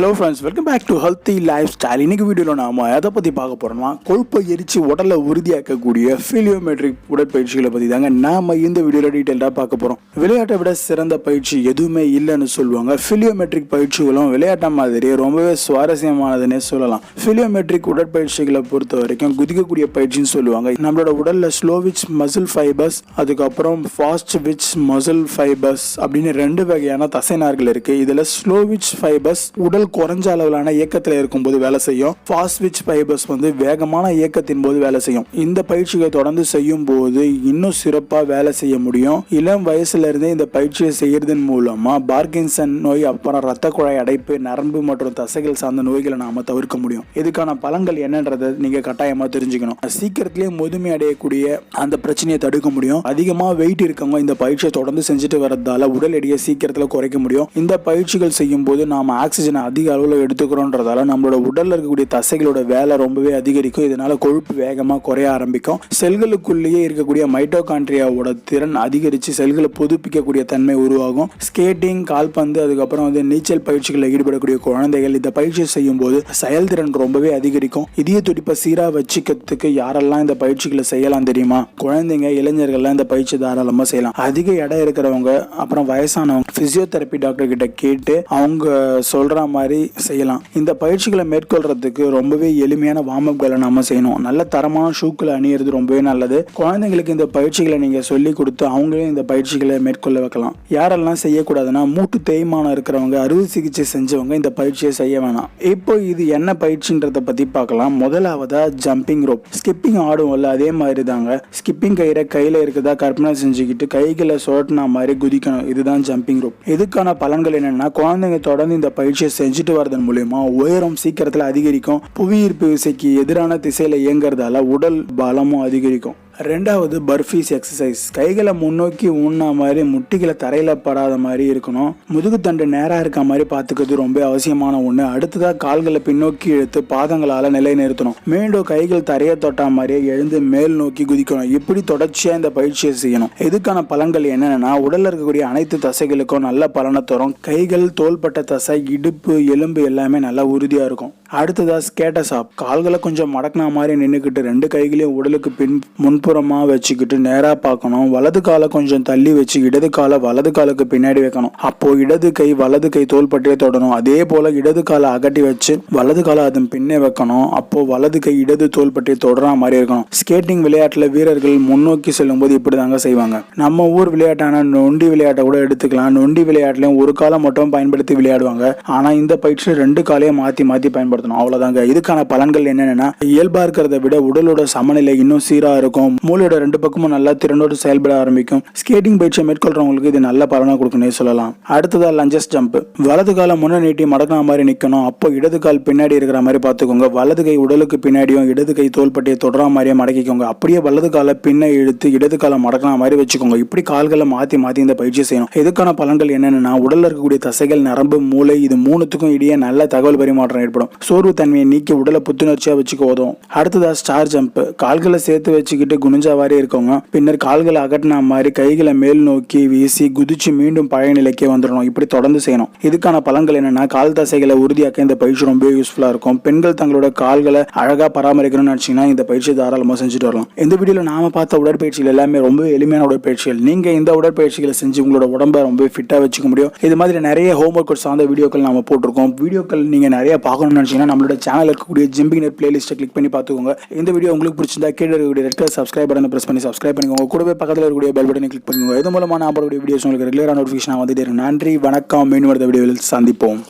Hello friends, welcome back to healthy life style. இன்னைக்கு வீடியோவில் நாம எதை பற்றி பார்க்க போகிறோம்னா, கொழுப்பை எரிச்சு உடலை உறுதியாக்கக்கூடிய ஃபிலியோமெட்ரிக் உடற்பயிற்சிகளை பற்றி தாங்க நாம இந்த வீடியோவில் டீட்டெயிலாக பார்க்க போகிறோம். விளையாட்டை விட சிறந்த பயிற்சி எதுவுமே இல்லைன்னு சொல்லுவாங்க. ஃபிலியோமெட்ரிக் பயிற்சிகளும் விளையாட்ட மாதிரியே ரொம்பவே சுவாரஸ்யமானதுன்னே சொல்லலாம். ஃபிலியோமெட்ரிக் உடற்பயிற்சிகளை பொறுத்த வரைக்கும் குதிக்கக்கூடிய பயிற்சின்னு சொல்லுவாங்க. நம்மளோட உடலில் ஸ்லோவிச் மசில் ஃபைபர்ஸ், அதுக்கப்புறம் ஃபாஸ்ட் விச் மசில் ஃபைபர்ஸ் அப்படின்னு ரெண்டு வகையான தசைநார்கள் இருக்கு. இதில் ஸ்லோவிச் ஃபைபர்ஸ் உடல் குறைஞ்ச அளவிலான இயக்கத்தில் இருக்கும்போது வேலை செய்யும். ஃபாஸ்ட் விச் ஃபைபர்ஸ் வேகமான இயக்கத்தின் போது வேலை செய்யும். இந்த பயிற்சிகளை தொடர்ந்து செய்யும் போது இன்னும் சிறப்பாக வேலை செய்ய முடியும். இளம் வயசுல இருந்தே இந்த பயிற்சியை செய்யறதன் மூலமா பார்கின்சன் நோய், அப்புறம் ரத்த குழாய் அடைப்பு, நரம்பு மற்றும் தசைகள் சார்ந்த நோய்களை நாம தவிர்க்க முடியும். இதுக்கான பலன்கள் என்னன்றதை நீங்க கட்டாயமா தெரிஞ்சுக்கணும். சீக்கிரத்திலேயே முதுமை அடையக்கூடிய அந்த பிரச்சனையை தடுக்க முடியும். அதிகமா வெயிட் இருக்கவங்க இந்த பயிற்சியை தொடர்ந்து செஞ்சுட்டு வரதால உடல் எடையை சீக்கிரத்துல குறைக்க முடியும். இந்த பயிற்சிகள் செய்யும் போது நாம ஆக்சிஜனை அதிக அளவில் எடுத்துக்கிறோன்றதால நம்மளோட உடல்ல இருக்கக்கூடிய தசைகளோட வேலை ரொம்பவே அதிகரிக்கும். இதனால கொழுப்பு வேகமா குறைய ஆரம்பிக்கும். செல்களுக்குள்ளேயே இருக்கக்கூடிய மைட்டோகாண்ட்ரியாவோட திறன் அதிகரிச்சு செல்களை புதுப்பிக்கக்கூடிய தன்மை உருவாகும். ஸ்கேட்டிங், கால்பந்து, அதுக்கப்புறம் நீச்சல் பயிற்சிகளில் ஈடுபடக்கூடிய குழந்தைகள் இந்த பயிற்சியை செய்யும் போது செயல்திறன் ரொம்பவே அதிகரிக்கும். இதய துடிப்பை சீரா வச்சுக்கிறதுக்கு யாரெல்லாம் இந்த பயிற்சிகளை செய்யலாம் தெரியுமா? குழந்தைங்க, இளைஞர்கள்லாம் இந்த பயிற்சி தாராளமா செய்யலாம். அதிக எடை இருக்கிறவங்க, அப்புறம் வயசானவங்க பிசியோதெரபி டாக்டர் கிட்ட கேட்டு அவங்க சொல்ற மாதிரி செய்யலாம். இந்த பயிற்சிகளை மேற்கொள்றதுக்கு ரொம்பவே எளிமையான வார்ம்அப்களை நாம செய்யணும். நல்ல தரமான ஷூக்களை அணியிறது ரொம்பவே நல்லது. குழந்தைங்களுக்கு இந்த பயிற்சிகளை நீங்க சொல்லி கொடுத்து அவங்களே இந்த பயிற்சிகளை மேற்கொள்ள வைக்கலாம். யாரெல்லாம் செய்யக்கூடாதுன்னா, மூட்டு தேய்மானம் இருக்கிறவங்க, அறுவை சிகிச்சை செஞ்சவங்க இந்த பயிற்சியை செய்ய வேணாம். இப்போ இது என்ன பயிற்சின்றத பத்தி பார்க்கலாம். முதலாவதா ஜம்பிங் ரோப். ஸ்கிப்பிங் ஆடுவோம்ல, அதே மாதிரி தாங்க. ஸ்கிப்பிங் கயிறை கையில இருக்குதா கற்பனை செஞ்சுக்கிட்டு கைகளை சுழட்டினா மாதிரி குதிக்கணும். இதுதான் ஜம்பிங் ரோப். இதுக்கான பலன்கள் என்னன்னா, குழந்தைங்க தொடர்ந்து இந்த பயிற்சியை செஞ்சுட்டு வரதன் மூலமா உயரம் சீக்கிரத்தில் அதிகரிக்கும். புவியீர்ப்பு விசைக்கு எதிரான திசையில இயங்குறதால உடல் பலமும் அதிகரிக்கும். ரெண்டாவது பர்ஃபீஸ் எக்ஸசைஸ். கைகளை முன்னோக்கி ஊன்னா மாதிரி, முட்டிகளை தரையில படாத மாதிரி இருக்கணும். முதுகுத்தண்டு நேரா இருக்க மாதிரி பார்த்துக்கிறது ரொம்ப அவசியமான ஒண்ணு. அடுத்ததா கால்களை பின்னோக்கி இழுத்து பாதங்களால நிலை நிறுத்தணும். மீண்டும் கைகள் தரையை தொட்டா மாதிரியே எழுந்து மேல் நோக்கி குதிக்கணும். இப்படி தொடர்ச்சியா இந்த பயிற்சியை செய்யணும். இதுக்கான பலன்கள் என்னன்னா, உடல்ல இருக்கக்கூடிய அனைத்து தசைகளுக்கும் நல்ல பலனை தரும். கைகள், தோள்பட்ட தசை, இடுப்பு, எலும்பு எல்லாமே நல்லா உறுதியா இருக்கும். அடுத்ததா ஸ்கேட்டர்ஸ் ஆப். கால்களை கொஞ்சம் மடக்கின மாதிரி நின்றுக்கிட்டு ரெண்டு கைகளையும் உடலுக்கு முன்புறமா வச்சுக்கிட்டு நேரா பார்க்கணும். வலது காலை கொஞ்சம் தள்ளி வச்சு இடது காலை வலது காலுக்கு பின்னாடி வைக்கணும். அப்போ இடது கை வலது கை தோள்பட்டையை தொடணும். அதே போல இடது காலை அகட்டி வச்சு வலது காலை அதன் பின்னே வைக்கணும். அப்போ வலது கை இடது தோள்பட்டையை தொடர மாதிரி இருக்கணும். ஸ்கேட்டிங் விளையாட்டுல வீரர்கள் முன்னோக்கி செல்லும் போது இப்படி தாங்க செய்வாங்க. நம்ம ஊர் விளையாட்டான நொண்டி விளையாட்டை கூட எடுத்துக்கலாம். நொண்டி விளையாட்டுலயும் ஒரு காலை மட்டும் பயன்படுத்தி விளையாடுவாங்க. ஆனா இந்த பயிற்சியில ரெண்டு காலையும் மாத்தி பயன்படுத்தணும். அவ்வளவுதாங்க. இதுக்கான பலன்கள் என்னன்னா, இயல்பா இருக்கிறத விட உடலோட சமநிலை இன்னும் சீரா இருக்கும். மூளையோட ரெண்டு பக்கமும் நல்லா திறனோடு செயல்பட ஆரம்பிக்கும். ஸ்கேட்டிங் பயிற்சியை மேற்கொள்றவங்களுக்கு இது நல்ல பலனை கொடுக்கணும்னு சொல்லலாம். அடுத்ததா லஞ்சஸ் ஜம்ப். வலது காலை முன்ன நீட்டி மடக்கின மாதிரி நிக்கணும். அப்போ இடது கால் பின்னாடி இருக்கிற மாதிரி பார்த்துக்கோங்க. வலது கை உடலுக்கு பின்னாடியும் இடது கை தோள்பட்டையை தொடர மாதிரியே மடக்கிக்கோங்க. அப்படியே வலது காலை பின்ன இழுத்து இடது காலை மடக்கின மாதிரி வச்சுக்கோங்க. இப்படி கால்களை மாத்தி இந்த பயிற்சியை செய்யணும். இதுக்கான பலன்கள் என்னன்னா, உடல்ல இருக்கக்கூடிய தசைகள், நரம்பு, மூளை இது மூணுத்துக்கும் இடையே நல்ல தகவல் பரிமாற்றம் ஏற்படும். சோர்வு தன்மையை நீக்கி உடலை புத்துணர்ச்சியா வச்சுக்க உதவும். அடுத்ததா ஸ்டார் ஜம்ப். கால்களை சேர்த்து வச்சுக்கிட்டு குனிஞ்சா மாதிரி இருக்கவங்க, பின்னர் கால்களை அகட்டின மாதிரி கைகளை மேல் நோக்கி வீசி குதிச்சு மீண்டும் பழைய நிலைக்கே வந்துடணும். இப்படி தொடர்ந்து செய்யணும். இதுக்கான பலன்கள் என்னன்னா, கால் தசைகளை உறுதியாக்க இந்த பயிற்சி ரொம்ப யூஸ்ஃபுல்லா இருக்கும். பெண்கள் தங்களோட கால்களை அழகா பராமரிக்கணும்னு நினைச்சீங்கன்னா இந்த பயிற்சி தாராளமா செஞ்சுட்டு வரலாம். இந்த வீடியோல நாம பார்த்த உடற்பயிற்சிகள் எல்லாமே ரொம்ப எளிமையான உடற்பயிற்சிகள். நீங்க இந்த உடற்பயிற்சிகளை செஞ்சு உங்களோட உடம்ப ரொம்ப ஃபிட்டா வச்சுக்க முடியும். இது மாதிரி நிறைய ஹோம் ஒர்க் சார்ந்த வீடியோக்கள் நாம போட்டிருக்கோம். வீடியோக்கள் நீங்க நிறைய பார்க்கணும்னு நினைச்சீங்கன்னா நம்மளோட சேனல் இருக்கக்கூடிய ஜிம் பிகினர் பிளேலிஸ்ட்டை கிளிக் பண்ணி பார்த்துக்கோங்க. இந்த வீடியோ உங்களுக்கு பிடிச்சிருந்தா கீழே இருக்கக்கூடிய ரெட் கலர் சப்ஸ்கிரைப் பட்டனை பிரஸ் பண்ணி சப்ஸ்கிரைப் பண்ணிக்கோங்க. கூடவே பக்கத்தில் இருக்கக்கூடிய பெல் பட்டனை கிளிக் பண்ணிக்கோங்க. இது மூலமா நான் போடக்கூடிய வீடியோஸ் உங்களுக்கு ரெகுலரான நோட்டிஃபிகேஷன் வந்துட்டே இருக்கும். நன்றி, வணக்கம். மீண்டும் அடுத்த வீடியோவில் சந்திப்போம்.